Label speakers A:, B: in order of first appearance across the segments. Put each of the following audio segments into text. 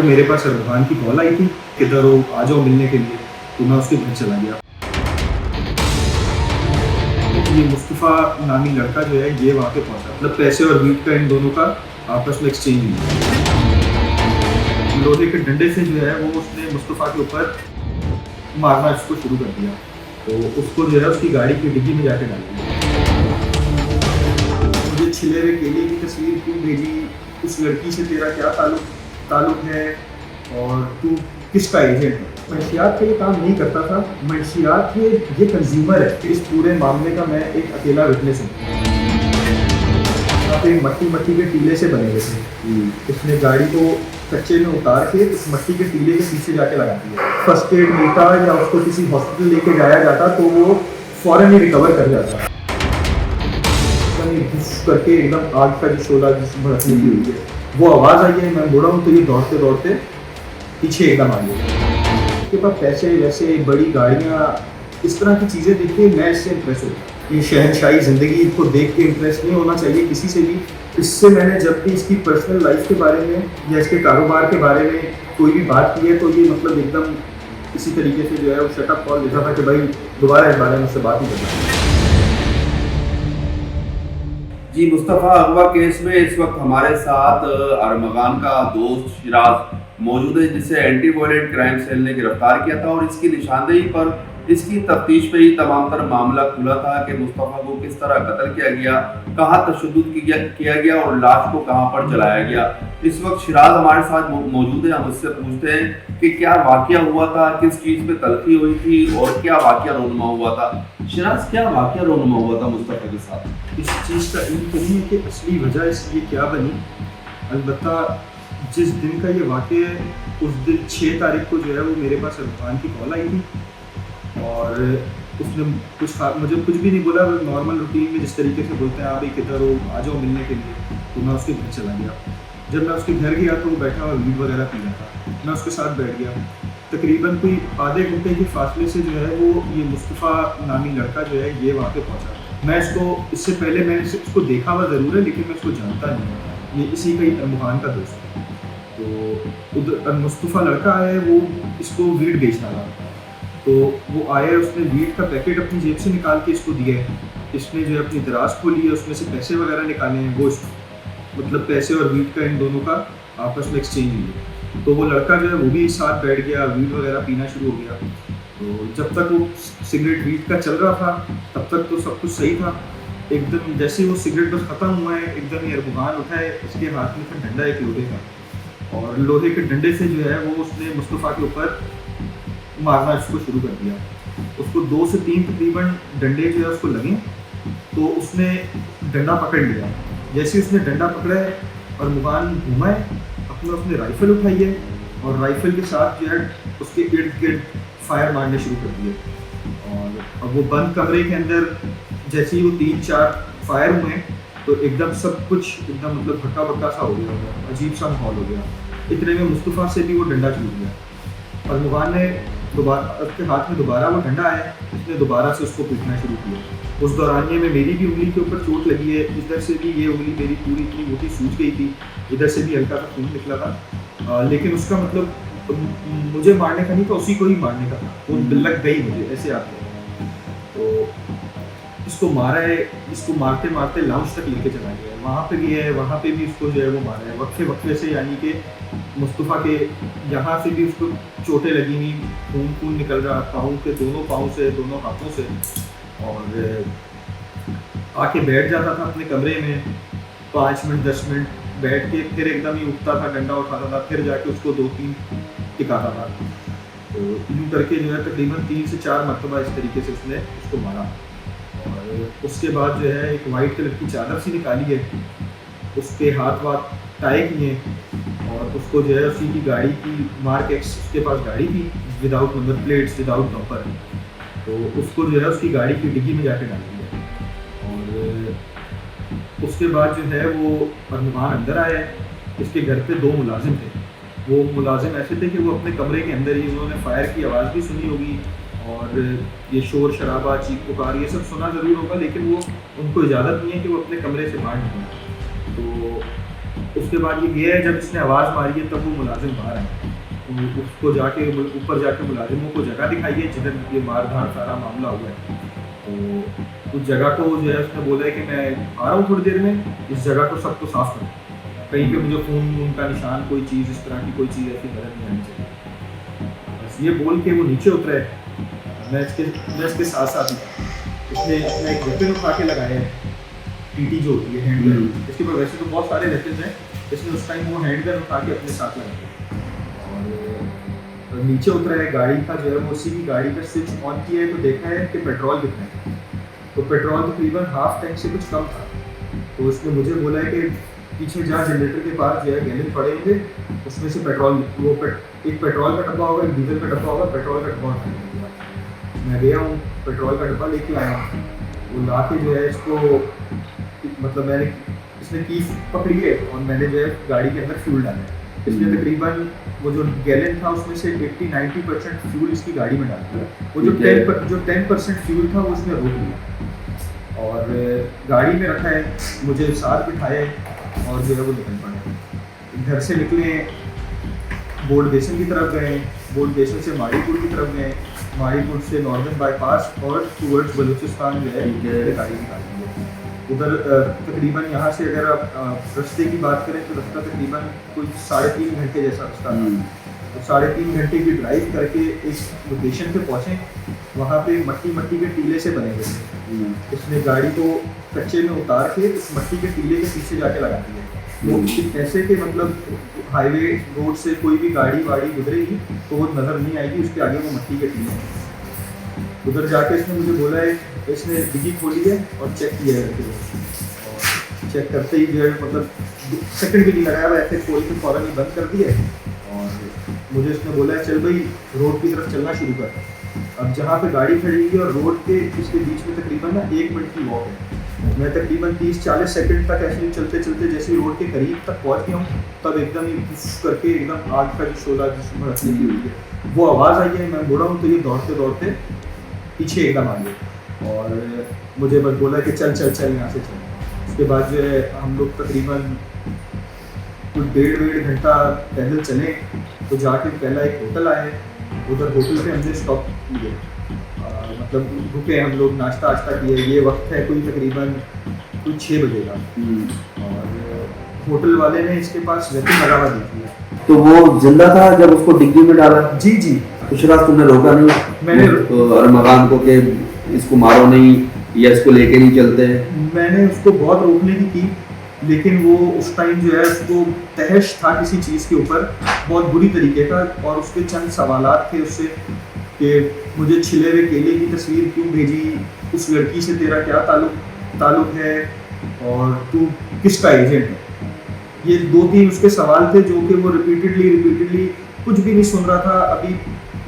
A: मेरे पास अरमान की कॉल आई थी, किधर हो, आ जाओ मिलने के लिए। तो मैं उसके घर चला गया। ये मुस्तफ़ा नामी लड़का जो है ये वहाँ पे पहुँचा, मतलब पैसे और वीट का इन दोनों का आपस में एक्सचेंज हुआ। लोहे के डंडे से जो है वो उसने मुस्तफ़ा के ऊपर मारना इसको शुरू कर दिया। तो उसको जो है उसकी गाड़ी की डिग्गी में जाके डाल दिया। मुझे छिले हुए केले की तस्वीर क्यों भेजी, उस लड़की से तेरा क्या ताल्लुक है और तू किसका एजेंट है। मंशियात का ये काम नहीं करता था, मंशियात ये कंज्यूमर है। इस पूरे मामले का मैं एक अकेला विटनेस हूँ। आप एक मट्टी के टीले से बने हुए थे, उसने गाड़ी को कच्चे में उतार के उस मट्टी के टीले के पीछे जाके लगा दिया। फर्स्ट एड मिलता या उसको किसी हॉस्पिटल लेके जाया जाता तो वो फौरन ही रिकवर कर जाता। करके एकदम आग का जो शोला जिसमें भड़कने की हुई है, वो आवाज़ आई है, मैं मुड़ा हूँ तो ये दौड़ते दौड़ते पीछे एकदम आ गया। उसके पास पैसे वैसे बड़ी गाड़ियाँ, इस तरह की चीज़ें देख के मैं इससे इम्प्रेस हो गया। ये शहनशाही ज़िंदगी को देख के इम्प्रेस नहीं होना चाहिए किसी से भी। इससे मैंने जब भी इसकी पर्सनल लाइफ के बारे में या इसके कारोबार के बारे में कोई भी बात की है तो ये मतलब एकदम इसी तरीके से जो है वो शटअप कॉल देता था कि भाई दोबारा इस बारे में उससे बात ही करना।
B: जी, मुस्तफ़ा अगवा केस में इस वक्त हमारे साथ अरमगान का दोस्त शिराज मौजूद है, जिसे एंटी वायलेंट क्राइम सेल ने गिरफ्तार किया था और इसकी निशानदेही पर इसकी तफ्तीश पे ही तमाम तर मामला खुला था कि मुस्तफ़ा को किस तरह कत्ल किया गया, कहाँ तशद्दुद किया गया और लाश को कहाँ पर जलाया गया। इस वक्त शिराज हमारे साथ मौजूद है। हम उससे पूछते हैं कि क्या वाकया हुआ था, किस चीज़ पे तलखी हुई थी और क्या वाकया रोनुमा हुआ था। शिराज, क्या वाकया रोनुमा हुआ था मुस्तफ़ा के साथ?
A: इस चीज़ का इल्म तो नहीं है कि असली वजह इसलिए क्या बनी। अलबत्ता जिस दिन का ये वाकया है उस दिन 6 तारीख को जो है वो मेरे पास अरमान की कॉल आई थी और उसने मुझे कुछ भी नहीं बोला। नॉर्मल रूटीन में जिस तरीके से बोलते हैं, आप ही किधर हो, आ जाओ मिलने के लिए। तो मैं उसके घर चला गया। जब मैं उसके घर गया तो वो बैठा और वीड वगैरह पी रहा था। मैं उसके साथ बैठ गया। तकरीबन कोई आधे घंटे के फासले से जो है वो ये मुस्तफ़ा नामी लड़का जो है ये वहाँ पे पहुँचा। मैं इससे पहले मैंने इसको देखा हुआ ज़रूर है, लेकिन मैं इसको जानता नहीं। ये इसी का ही अरमान का दोस्त है। तो उधर मुस्तफ़ा लड़का है, वो इसको वीड बेचता था। तो वो आया, उसने वीड का पैकेट अपनी जेब से निकाल के इसको दिया है। इसने जो है अपनी दराज खोली है, उसमें से पैसे वगैरह निकाले हैं। वो मतलब पैसे और वीड का इन दोनों का आपस में एक्सचेंज हुई। तो वो लड़का जो है वो भी साथ बैठ गया, वीड वगैरह पीना शुरू हो गया। तो जब तक वो सिगरेट वीड का चल रहा था तब तक तो सब कुछ सही था। एकदम जैसे वो सिगरेट बस ख़त्म हुआ है, एकदम ही अरमान उठा है, उसके हाथ में था डंडा एक लोहे का, और लोहे के डंडे से जो है वो उसने मुस्तफ़ा के ऊपर मारना इसको शुरू कर दिया। उसको 2 से 3 तकरीबन डंडे जो है उसको लगे। तो उसने डंडा पकड़ लिया। जैसे उसने डंडा पकड़ा है और मुबान घूमा है, अपने उसने राइफ़ल उठाई है और राइफ़ल के साथ जो है उसके इर्द गिर्द फायर मारने शुरू कर दिए। और अब वो बंद कमरे के अंदर जैसे ही वो 3-4 फायर हुए तो एकदम सब कुछ एकदम मतलब भक्का भक्का सा हो गया, अजीब सा माहौल हो गया। इतने में मुस्तफ़ा से भी वो डंडा छूट गया और मुबान ने दोबारा उसके हाथ में दोबारा वो डंडा आया, उसने दोबारा से उसको पीटना शुरू किया। उस दौरानिए में मेरी भी उंगली के ऊपर चोट लगी है। इधर से भी ये उंगली मेरी पूरी इतनी मोटी सूज गई थी, इधर से भी हल्का सा खून निकला था। लेकिन उसका मतलब मुझे मारने का नहीं था, उसी को ही मारने का था। वो लग गई मुझे, ऐसे आते तो इसको मारा है। इसको मारते मारते लाउंज तक लेके चला गया है। वहाँ पे भी है, वहाँ पे भी उसको जो है वो मारा है वक्फे वक्फे से, यानी कि मुस्तफ़ा के यहाँ से भी उसको चोटें लगी हुई, खून निकल रहा पाँव के, दोनों पाँव से, दोनों हाथों से। और आके बैठ जाता था अपने कमरे में 5 मिनट 10 मिनट बैठ के, फिर एकदम ही उठता था, डंडा उठाता था, फिर जाके उसको 2-3 टिकाता था। तो यूँ करके जो है तकरीबन 3 से 4 मरतबा इस तरीके से उसने उसको मारा। और उसके बाद जो है एक वाइट कलर की चादर सी निकाली है, उसके हाथ वाथ टाई किए और उसको जो है उसी की गाड़ी की मार्क एक्स, उसके पास गाड़ी थी without number plates, without number. तो उसको जो है उसकी गाड़ी की डिग्गी में जाके डाल दिया। और उसके बाद जो है वो अरमान अंदर आया। इसके घर पे 2 मुलाजिम थे। वो मुलाजिम ऐसे थे कि वो अपने कमरे के अंदर ही, उन्होंने फायर की आवाज़ भी सुनी होगी और ये शोर शराबा चीख पुकार ये सब सुना ज़रूर होगा, लेकिन वो उनको इजाज़त नहीं है कि वो अपने कमरे से बाहर निकलें। तो उसके बाद ये गया है, जब इसने आवाज़ मारी है तब वो मुलाजिम बाहर आए, तो उसको जाके ऊपर जाके मुलाजिमों को जगह दिखाई है जिधर ये मार धाड़ सारा मामला हुआ है। तो उस जगह को जो है उसने बोला है कि मैं आ रहा हूँ थोड़ी देर में, इस जगह को सबको साफ करो, कहीं पे मुझे खून वून का निशान कोई चीज़ इस तरह की कोई चीज़ ऐसी नजर नहीं आनी चाहिए। बस ये बोल के वो नीचे उतरे, मैं इसके साथ साथ ही था। इसने अपना एक वेपन उठा के लगाया है, पीटी जो होती है हैंड गन, इसके पास वैसे तो बहुत सारे वेपन्स हैं, इसने उस टाइम वो हैंड गन उठा के अपने साथ लगाया और नीचे उतरा है। गाड़ी का जो है वो उसी की गाड़ी का स्विच ऑन किया है तो देखा है कि पेट्रोल कितना है, तो पेट्रोल तकरीबन हाफ टैंक से कुछ कम था। तो उसने मुझे बोला है कि पीछे जहाँ जनरेटर के पास जो है गैलन पड़े होंगे उसमें से पेट्रोल एक पेट्रोल का डब्बा होगा, एक डीजल का डब्बा होगा, पेट्रोल का डब्बा उठा के दिया। मैं गया हूँ, पेट्रोल का डब्बा लेके आया हूँ, वो ला के जो है इसको मतलब मैंने इसने की पकड़ी है और मैंने जो है गाड़ी के अंदर फ्यूल डाला है। इसने तकरीबन वो जो गैलन था उसमें से 80-90% फ्यूल इसकी गाड़ी में डाल दिया। वो जो 10% फ्यूल था वो उसने रोक लिया और गाड़ी में रखा है, मुझे साथ बिठाया है और जो है वो निकल पड़े। घर से निकले, बोर्ड बेसन की तरफ गए, बोर्ड बेसन से माड़ीपुर की तरफ गए, माड़ीपुर से नॉर्दर्न बाईपास और टूवर्ड्स बलूचिस्तान जो है गाड़ी निकाली है। उधर तकरीबन यहाँ से अगर आप रास्ते की बात करें तो रास्ता तकरीबन कोई 3.5 घंटे जैसा रास्ता था। तो 3.5 घंटे की ड्राइव करके इस लोकेशन पे पहुँचे, वहाँ पे मट्टी के टीले से बने हुए थे। इसने गाड़ी को कच्चे में उतार के इस मट्टी के टीले के पीछे जाके लगा दिया। वो ऐसे कि मतलब हाईवे रोड से कोई भी गाड़ी वाड़ी गुजरेगी तो वो नज़र नहीं आएगी, उसके आगे वो मट्टी के टीले हैं। उधर जाके इसने मुझे बोला है, इसने डिग्गी खोली है और चेक किया है और चेक करते ही जो है मतलब सेकंड भी नहीं लगाया, वो ऐसे खोल के फौरन ही बंद कर दिया और मुझे इसने बोला है चल भाई रोड की तरफ चलना शुरू कर। अब जहाँ पे गाड़ी खड़ी हुई है और रोड के इसके बीच में तकरीबन ना 1 मिनट की वॉक है। मैं तकरीबन 30-40 सेकंड तक ऐसे चलते चलते जैसे ही रोड के करीब तक पहुँच गया हूँ तब एकदम ही करके एकदम आग का जो शोला जिसमें भड़कने की हुई है वो आवाज़ आई है। मैं मुड़ा हूँ तो ये दौड़ते दौड़ते पीछे एकदम आ गए और मुझे बस बोला कि चल चल चल यहाँ से चल। उसके बाद जो है हम लोग तकरीबन कुछ 1.5 घंटा पैदल चले, तो जाके पहला एक होटल आए, उधर होटल पे हमने स्टॉप किए, मतलब रुके हम लोग, नाश्ता वाश्ता किए। ये वक्त है कोई तकरीबन कोई 6 बजे का और होटल वाले ने इसके पास वेपन लगा हुआ देख लिया।
B: तो वो जिंदा था जब उसको डिग्गी में डाला?
A: जी जी।
B: तो शिराज तुमने रोका नहीं?
A: मैंने
B: अरमगान को कि इसको मारो नहीं या इसको लेके नहीं चलते?
A: मैंने उसको बहुत रोकने की लेकिन वो उस टाइम जो है उसको तहश था किसी चीज़ के ऊपर बहुत बुरी तरीके का, और उसके चंद सवालात थे उससे कि मुझे छिले हुए केले की तस्वीर क्यों भेजी, उस लड़की से तेरा क्या ताल्लुक है और तू किसका एजेंट है। ये 2-3 उसके सवाल थे जो कि वो रिपीटेडली कुछ भी नहीं सुन रहा था। अभी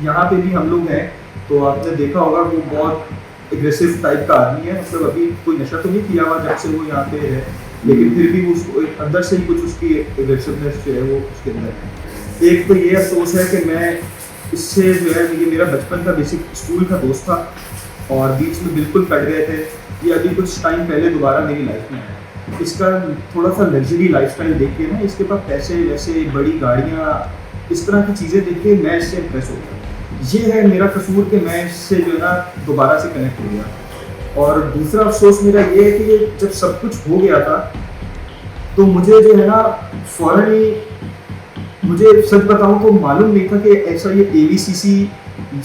A: यहाँ पे भी हम लोग हैं तो आपने देखा होगा वो बहुत एग्रेसिव टाइप का आदमी है, मतलब अभी कोई नशा तो नहीं किया हुआ जब से वो यहाँ पे है, लेकिन फिर भी उसको अंदर से ही कुछ उसकी एग्रेसिवनेस जो है वो उसके अंदर है। एक तो ये अफसोस है कि मैं इससे जो है ये मेरा बचपन का बेसिक स्कूल का दोस्त था और बीच में बिल्कुल कट गए थे। ये अभी कुछ टाइम पहले दोबारा मेरी लाइफ में आया। इसका थोड़ा सा लग्जरी लाइफस्टाइल देख के ना, इसके पास पैसे वैसे बड़ी गाड़ियाँ इस तरह की चीज़ें देख के मैं इससे इम्प्रेस हो गया। ये है मेरा कसूर कि मैं इससे जो है ना दोबारा से कनेक्ट हो गया। और दूसरा अफसोस मेरा ये है कि जब सब कुछ हो गया था तो मुझे जो है ना फौरन ही, मुझे सच बताऊं तो मालूम नहीं था कि ऐसा ये AVCC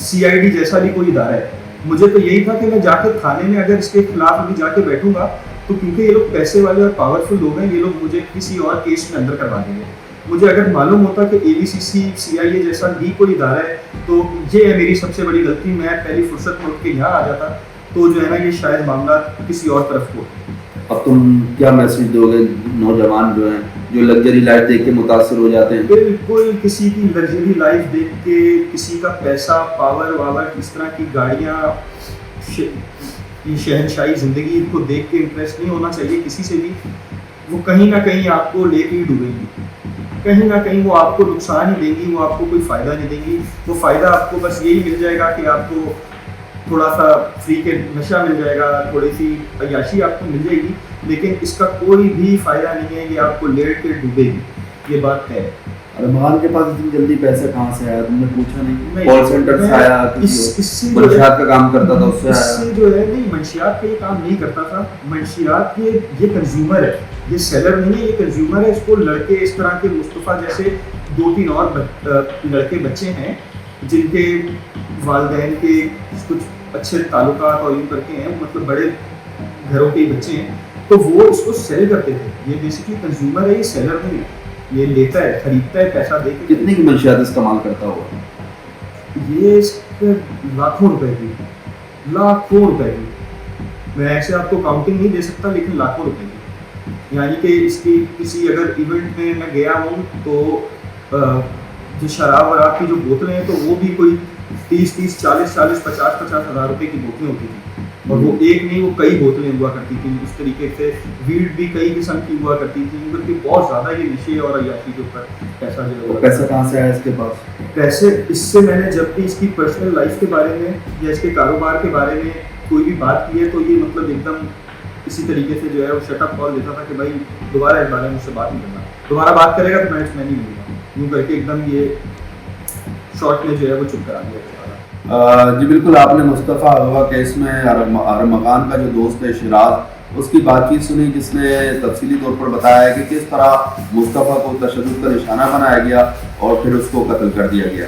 A: CID जैसा भी कोई इदारा है। मुझे तो यही था कि मैं जाकर थाने में अगर इसके खिलाफ अभी जाके बैठूंगा तो क्योंकि ये लोग पैसे वाले और पावरफुल लोग हैं, ये लोग मुझे किसी और केस में अंदर करवा देंगे। मुझे अगर मालूम होता कि AVCC CIA जैसा भी कोई इदारा है तो ये है मेरी सबसे बड़ी गलती। मैं पहली फुर्सत में उठ के यहाँ आ जाता तो जो है ना ये शायद मामला किसी और तरफ को।
B: अब तुम क्या मैसेज दोगे नौजवान जो हैं जो लग्जरी लाइफ देख के मुतासर हो जाते हैं?
A: बिल्कुल, किसी की लग्जरी लाइफ देख के, किसी का पैसा पावर वावर, इस तरह की गाड़ियाँ, शहनशाही ज़िंदगी को देख के इंटरेस्ट नहीं होना चाहिए किसी से भी। वो कहीं ना कहीं आपको लेके ही डूबेंगी, कहीं ना कहीं वो आपको नुकसान ही देंगी, वो आपको कोई फ़ायदा नहीं देंगी। वो फ़ायदा आपको बस यही मिल जाएगा कि आपको थोड़ा सा फ्री के नशा मिल जाएगा, थोड़ी सी अय्याशी आपको मिल जाएगी, लेकिन इसका कोई भी फायदा नहीं है, ये आपको लेट के डूबेगी, ये बात तय है।
C: अरमान के पास इतनी जल्दी पैसा कहाँ से आया, तुमने पूछा नहीं?
A: नहीं,
B: कॉल सेंटर से
A: मैं
B: आया,
A: इससे जो है-
B: मंशियात का काम करता था उससे आया।
A: इससे जो है नहीं, मंशियात का ये काम नहीं करता था। मंशियात ये कंज्यूमर है, ये सेलर नहीं है, ये कंज्यूमर है। इसको लड़के इस तरह के मुस्तफ़ा जैसे 2-3 और लड़के बच्चे हैं जिनके वालिदैन के कुछ अच्छे ताल्लुकात और यूँ करके हैं, मतलब बड़े घरों के ही बच्चे हैं, तो वो इसको सेल करते थे। ये बेसिकली कंज्यूमर है, ये सेलर नहीं है। ये लेता है, खरीदता है, पैसा दे के।
B: कितनी की मंशियात इस्तेमाल करता हुआ?
A: ये इसके लाखों रुपए की, मैं ऐसे आपको काउंटिंग नहीं दे सकता, लेकिन लाखों रुपए की। यानी कि इसकी किसी अगर इवेंट में मैं गया हूँ तो जो शराब वराब की जो बोतलें हैं, तो वो भी कोई 30-30, 40-40, 50-50 हज़ार रुपए की बोतलें होती थी। और वो एक नहीं, वो कई बोतलें हुआ करती थी। उस तरीके से वीड भी कई किस्म की हुआ करती थी, बल्कि बहुत ज़्यादा ये नशे और अय्याशी के ऊपर पैसा जो है।
C: पैसा कहाँ से आया इसके पास?
A: पैसे इससे मैंने जब भी इसकी पर्सनल लाइफ के बारे में या इसके कारोबार के बारे में कोई भी बात की है, तो ये मतलब एकदम इसी तरीके से जो है वो शटअप कॉल देता था कि भाई दोबारा इस बारे में मुझसे बात नहीं करना, दोबारा बात करेगा तो मैं इसमें नहीं मिलूंगा, यूँ करके एकदम ये शॉर्ट में जो है वो चुप करा दिया दोबारा।
B: जी बिल्कुल, आपने मुस्तफ़ा अगवा केस में अरमगान का जो दोस्त है शिराज, उसकी बातचीत सुनी, जिसने तफसीली तौर पर बताया है कि किस तरह मुस्तफ़ा को तशद्दुद का निशाना बनाया गया और फिर उसको कत्ल कर दिया गया।